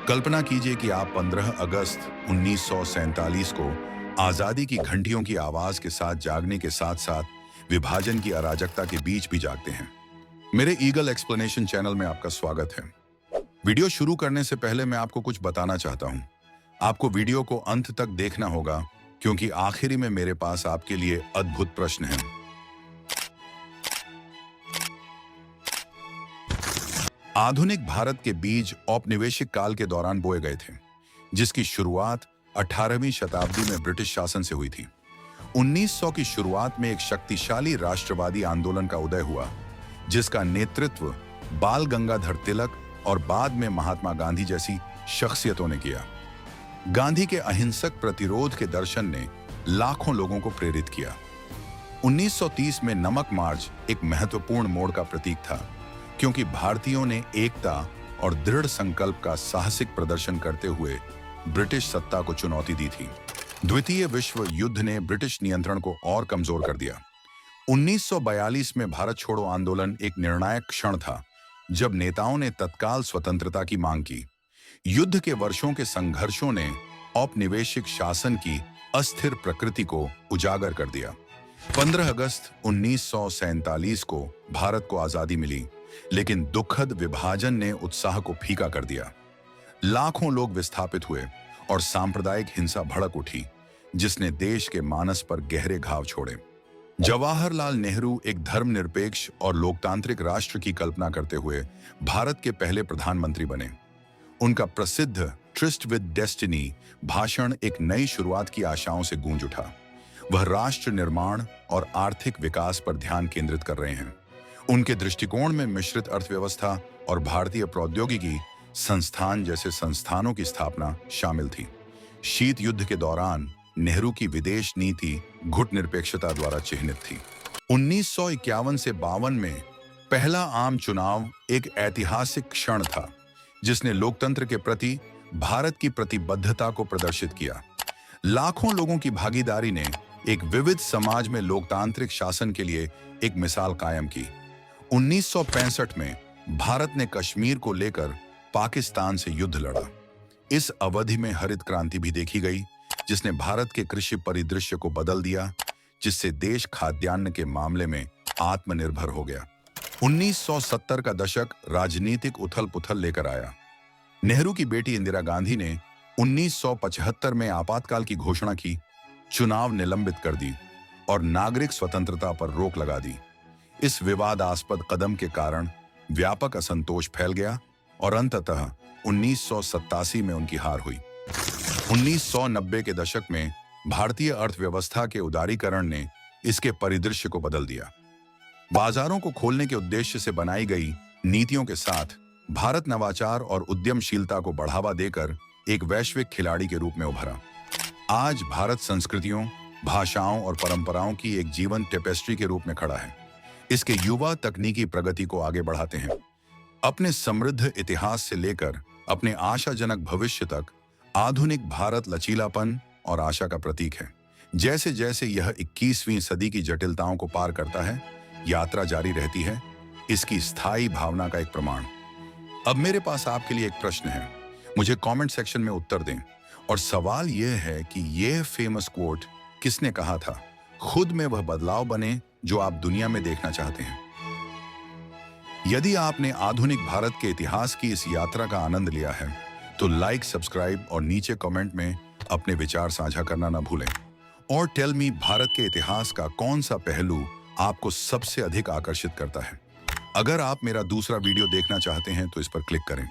कल्पना कीजिए कि आप 15 अगस्त 1947 को आजादी की घंटियों की आवाज के साथ जागने के साथ साथ विभाजन की अराजकता के बीच भी जागते हैं। मेरे ईगल एक्सप्लेनेशन चैनल में आपका स्वागत है। वीडियो शुरू करने से पहले मैं आपको कुछ बताना चाहता हूं। आपको वीडियो को अंत तक देखना होगा क्योंकि आखिरी में मेरे पास आपके लिए अद्भुत प्रश्न है। आधुनिक भारत के बीज औपनिवेशिक काल के दौरान बोए गए थे, जिसकी शुरुआत 18वीं शताब्दी में ब्रिटिश शासन से हुई थी। 1900 की शुरुआत में एक शक्तिशाली राष्ट्रवादी आंदोलन का उदय हुआ, जिसका नेतृत्व बाल गंगाधर तिलक और बाद में महात्मा गांधी जैसी शख्सियतों ने किया। गांधी के अहिंसक प्रतिरोध के दर्शन ने लाखों लोगों को प्रेरित किया। 1930 में नमक मार्च एक महत्वपूर्ण मोड़ का प्रतीक था, क्योंकि भारतीयों ने एकता और दृढ़ संकल्प का साहसिक प्रदर्शन करते हुए ब्रिटिश सत्ता को चुनौती दी थी। द्वितीय विश्व युद्ध ने ब्रिटिश नियंत्रण को और कमजोर कर दिया। 1942 में भारत छोड़ो आंदोलन एक निर्णायक क्षण था, जब नेताओं ने तत्काल स्वतंत्रता की मांग की। युद्ध के वर्षों के संघर्षों ने औपनिवेशिक शासन की अस्थिर प्रकृति को उजागर कर दिया। 15 अगस्त 1947 को भारत को आजादी मिली, लेकिन दुखद विभाजन ने उत्साह को फीका कर दिया। लाखों लोग विस्थापित हुए और सांप्रदायिक हिंसा भड़क उठी, जिसने देश के मानस पर गहरे घाव छोड़े। जवाहरलाल नेहरू एक धर्मनिरपेक्ष और लोकतांत्रिक राष्ट्र की कल्पना करते हुए भारत के पहले प्रधानमंत्री बने। उनका प्रसिद्ध ट्रिस्ट विद डेस्टिनी भाषण एक नई शुरुआत की आशाओं से गूंज उठा। वह राष्ट्र निर्माण और आर्थिक विकास पर ध्यान केंद्रित कर रहे हैं। उनके दृष्टिकोण में मिश्रित अर्थव्यवस्था और भारतीय प्रौद्योगिकी संस्थान जैसे संस्थानों की स्थापना शामिल थी। शीत युद्ध के दौरान नेहरू की विदेश नीति गुटनिरपेक्षता द्वारा चिह्नित थी। 1951 से 52 में पहला आम चुनाव एक ऐतिहासिक क्षण था, जिसने लोकतंत्र के प्रति भारत की प्रतिबद्धता को प्रदर्शित किया। लाखों लोगों की भागीदारी ने एक विविध समाज में लोकतांत्रिक शासन के लिए एक मिसाल कायम की। 1965 में भारत ने कश्मीर को लेकर पाकिस्तान से युद्ध लड़ा। इस अवधि में हरित क्रांति भी देखी गई, जिसने भारत के कृषि परिदृश्य को बदल दिया, जिससे देश खाद्यान्न के मामले में आत्मनिर्भर हो गया। 1970 का दशक राजनीतिक उथल-पुथल लेकर आया। नेहरू की बेटी इंदिरा गांधी ने 1975 में आपातकाल की घोषणा की, चुनाव निलंबित कर दी और नागरिक स्वतंत्रता पर रोक लगा दी। इस विवादास्पद कदम के कारण व्यापक असंतोष फैल गया और अंततः 1987 में उनकी हार हुई। 1990 के दशक में भारतीय अर्थव्यवस्था के उदारीकरण ने इसके परिदृश्य को बदल दिया। बाजारों को खोलने के उद्देश्य से बनाई गई नीतियों के साथ भारत नवाचार और उद्यमशीलता को बढ़ावा देकर एक वैश्विक खिलाड़ी के रूप में उभरा। आज भारत संस्कृतियों, भाषाओं और परंपराओं की एक जीवंत टेपेस्ट्री के रूप में खड़ा है। इसके युवा तकनीकी प्रगति को आगे बढ़ाते हैं। अपने समृद्ध इतिहास से लेकर अपने आशाजनक भविष्य तक आधुनिक भारत लचीलापन और आशा का प्रतीक है। जैसे जैसे यह 21वीं सदी की जटिलताओं को पार करता है, यात्रा जारी रहती है, इसकी स्थायी भावना का एक प्रमाण। अब मेरे पास आपके लिए एक प्रश्न है, मुझे कमेंट सेक्शन में उत्तर दें। और सवाल यह है कि यह फेमस कोट किसने कहा था? खुद में वह बदलाव बने जो आप दुनिया में देखना चाहते हैं। यदि आपने आधुनिक भारत के इतिहास की इस यात्रा का आनंद लिया है, तो लाइक, सब्सक्राइब और नीचे कमेंट में अपने विचार साझा करना न भूलें। और टेल मी, भारत के इतिहास का कौन सा पहलू आपको सबसे अधिक आकर्षित करता है? अगर आप मेरा दूसरा वीडियो देखना चाहते हैं तो इस पर क्लिक करें।